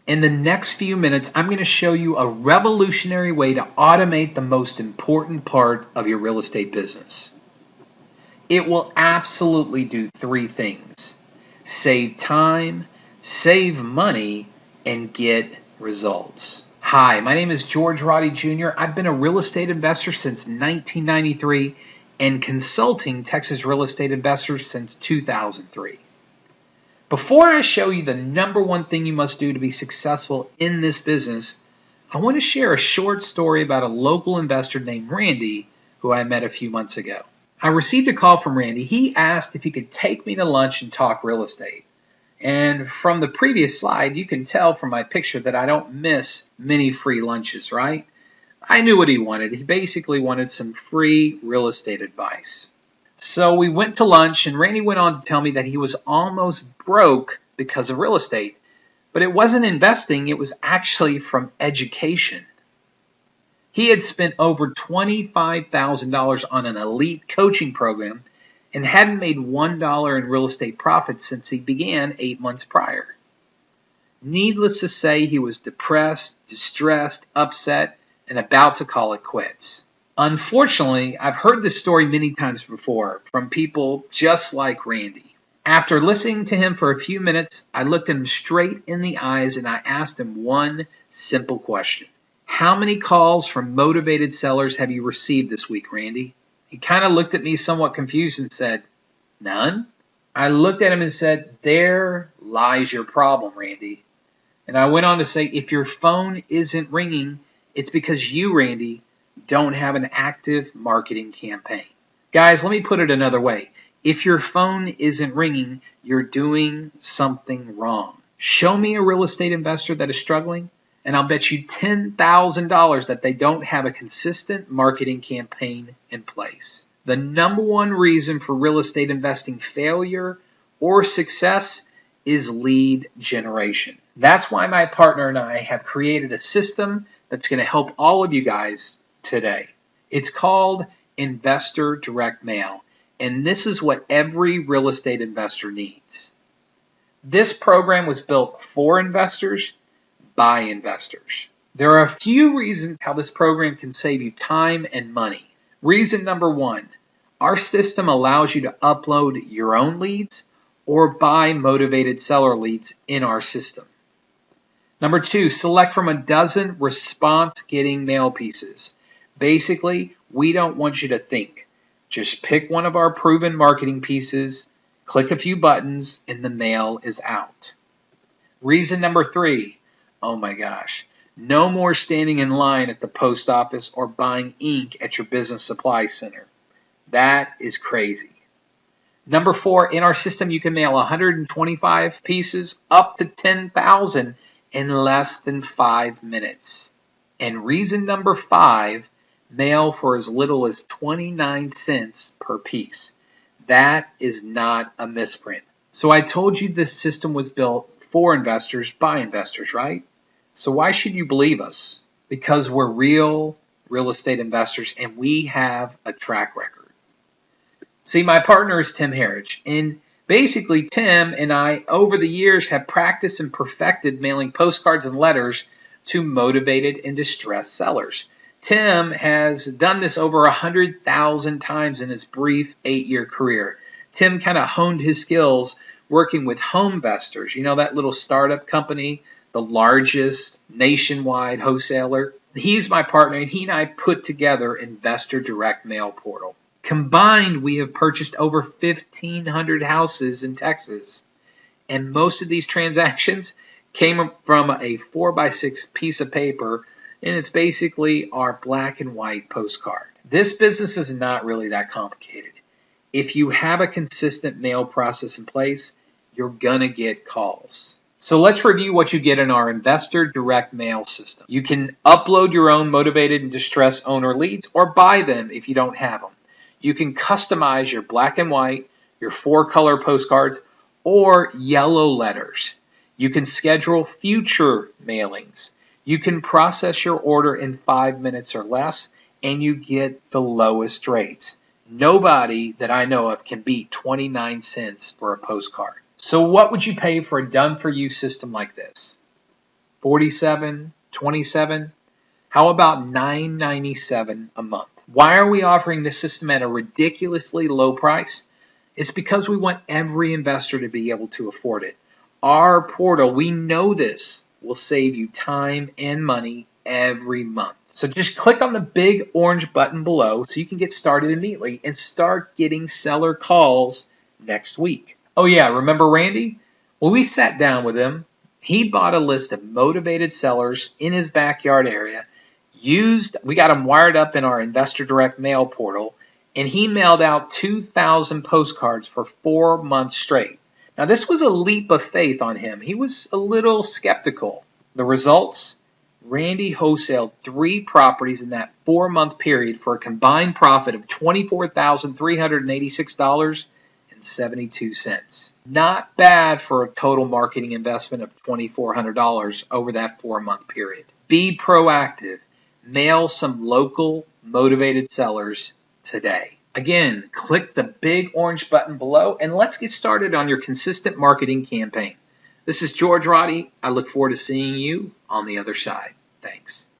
In the next few minutes, I'm going to show you a revolutionary way to automate the most important part of your real estate business. It will absolutely do three things: save time, save money, and get results. Hi, my name is George Roddy Jr. I've been a real estate investor since 1993 and consulting Texas real estate investors since 2003. Before I show you the number one thing you must do to be successful in this business, I want to share a short story about a local investor named Randy who I met a few months ago. I received a call from Randy. He asked if he could take me to lunch and talk real estate. And from the previous slide, you can tell from my picture that I don't miss many free lunches, right? I knew what he wanted. He basically wanted some free real estate advice. So we went to lunch, and Randy went on to tell me that he was almost broke because of real estate. But it wasn't investing, it was actually from education. He had spent over $25,000 on an elite coaching program and hadn't made $1 in real estate profits since he began 8 months prior. Needless to say, he was depressed, distressed, upset, and about to call it quits. Unfortunately, I've heard this story many times before from people just like Randy. After listening to him for a few minutes, I looked him straight in the eyes and I asked him one simple question. How many calls from motivated sellers have you received this week, Randy? He kind of looked at me somewhat confused and said, none. I looked at him and said, there lies your problem, Randy. And I went on to say, if your phone isn't ringing, it's because you, Randy, don't have an active marketing campaign. Guys, let me put it another way. If your phone isn't ringing, you're doing something wrong. Show me a real estate investor that is struggling, and I'll bet you $10,000 that they don't have a consistent marketing campaign in place. The number one reason for real estate investing failure or success is lead generation. That's why my partner and I have created a system that's going to help all of you guys today. It's called Investor Direct Mail, and this is what every real estate investor needs. This program was built for investors by investors. There are a few reasons how this program can save you time and money. Reason number one, our system allows you to upload your own leads or buy motivated seller leads in our system. Number two, select from a dozen response-getting mail pieces. Basically, we don't want you to think. Just pick one of our proven marketing pieces, click a few buttons, and the mail is out. Reason number three, oh my gosh, no more standing in line at the post office or buying ink at your business supply center. That is crazy. Number four, in our system, you can mail 125 pieces up to 10,000 in less than 5 minutes. And reason number five, mail for as little as 29 cents per piece. That is not a misprint. So I told you this system was built for investors by investors, right? So why should you believe us? Because we're real estate investors and we have a track record. See, my partner is Tim Harridge, and basically Tim and I over the years have practiced and perfected mailing postcards and letters to motivated and distressed sellers. Tim has done this over 100,000 times in his brief 8-year career. Tim kind of honed his skills working with HomeVestors, that little startup company, the largest nationwide wholesaler. He's my partner, and he and I put together Investor Direct Mail Portal. Combined, we have purchased over 1,500 houses in Texas, and most of these transactions came from a 4x6 piece of paper, and it's basically our black and white postcard. This business is not really that complicated. If you have a consistent mail process in place, you're gonna get calls. So let's review what you get in our Investor Direct Mail system. You can upload your own motivated and distressed owner leads or buy them if you don't have them. You can customize your black and white, your 4-color postcards, or yellow letters. You can schedule future mailings. You can process your order in 5 minutes or less, and you get the lowest rates. Nobody that I know of can beat 29 cents for a postcard. So what would you pay for a done-for-you system like this? $47, $27. How about $9.97 a month? Why are we offering this system at a ridiculously low price? It's because we want every investor to be able to afford it. Our portal, we know this, will save you time and money every month. So just click on the big orange button below so you can get started immediately and start getting seller calls next week. Oh yeah, remember Randy? When we sat down with him, he bought a list of motivated sellers in his backyard area. We got him wired up in our Investor Direct mail portal, and he mailed out 2,000 postcards for 4 months straight. Now, this was a leap of faith on him. He was a little skeptical. The results? Randy wholesaled 3 properties in that 4-month period for a combined profit of $24,386.72. Not bad for a total marketing investment of $2,400 over that 4-month period. Be proactive. Mail some local motivated sellers today. Again, click the big orange button below and let's get started on your consistent marketing campaign. This is George Roddy. I look forward to seeing you on the other side. Thanks.